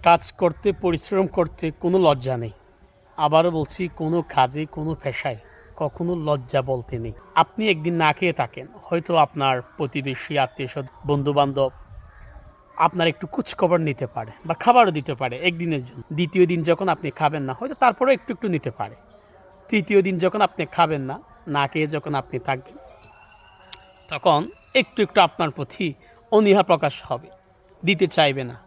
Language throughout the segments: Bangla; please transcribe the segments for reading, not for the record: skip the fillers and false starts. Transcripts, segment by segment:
কাজ করতে পরিশ্রম করতে কোনো লজ্জা নেই। আবারও বলছি, কোনো কাজে কোনো পেশায় কখনো লজ্জা বলতে নেই। আপনি একদিন না খেয়ে থাকেন, হয়তো আপনার প্রতিবেশী, আত্মীয়স্বজন, বন্ধুবান্ধব আপনার একটু খোঁজখবর নিতে পারে বা খাবারও দিতে পারে একদিনের জন্য। দ্বিতীয় দিন যখন আপনি খাবেন না, হয়তো তারপরেও একটু একটু নিতে পারে। তৃতীয় দিন যখন আপনি খাবেন না, না খেয়ে যখন আপনি থাকবেন, তখন একটু একটু আপনার প্রতি অনীহা প্রকাশ হবে, দিতে চাইবে না।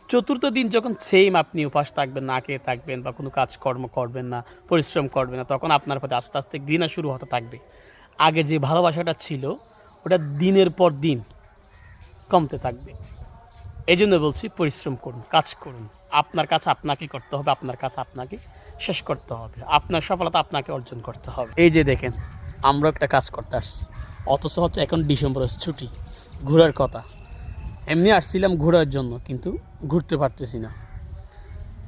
চতুর্থ দিন যখন সেম আপনি উপাস থাকবেন, না খেয়ে থাকবেন বা কোনো কাজকর্ম করবেন না, পরিশ্রম করবেন না, তখন আপনার প্রতি আস্তে আস্তে ঘৃণা শুরু হতে থাকবে। আগে যে ভালোবাসাটা ছিল ওটা দিনের পর দিন কমতে থাকবে। এই জন্য বলছি, পরিশ্রম করুন, কাজ করুন। আপনার কাজ আপনাকে করতে হবে, আপনার কাজ আপনাকে শেষ করতে হবে, আপনার সফলতা আপনাকে অর্জন করতে হবে। এই যে দেখেন, আমরা একটা কাজ করতে আসছি, অথচ হচ্ছে এখন ডিসেম্বরের ছুটি, ঘোরার কথা। এমনি আসছিলাম ঘোরার জন্য, কিন্তু ঘুরতে পারতেছি না,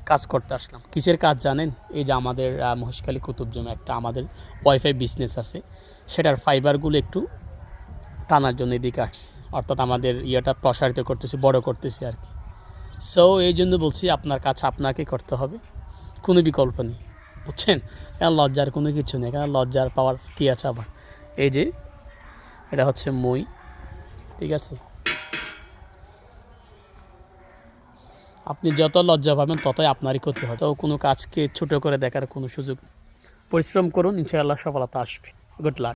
কাজ করতে আসলাম। কিসের কাজ জানেন? এই যে আমাদের মহেশখালী কুতুবজমে একটা আমাদের ওয়াইফাই বিজনেস আছে, সেটার ফাইবারগুলো একটু টানার জন্য এদিকে আসছি, অর্থাৎ আমাদের ইয়েটা প্রসারিত করতেছি, বড় করতেছি আর কি। সো এই জন্য বলছি, আপনার কাজ আপনাকে করতে হবে, কোনো বিকল্প নেই, বুঝছেন? এখানে লজ্জার কোনো কিছু নেই, এখানে লজ্জার পাওয়ার কী আছে আবার? এই যে এটা হচ্ছে মই, ঠিক আছে? আপনি যত লজ্জা পাবেন ততই আপনারই ক্ষতি হয়। তো কোনো কাজকে ছোটো করে দেখার কোনো সুযোগ। পরিশ্রম করুন, ইনশাআল্লাহ সফলতা আসবে। Good luck.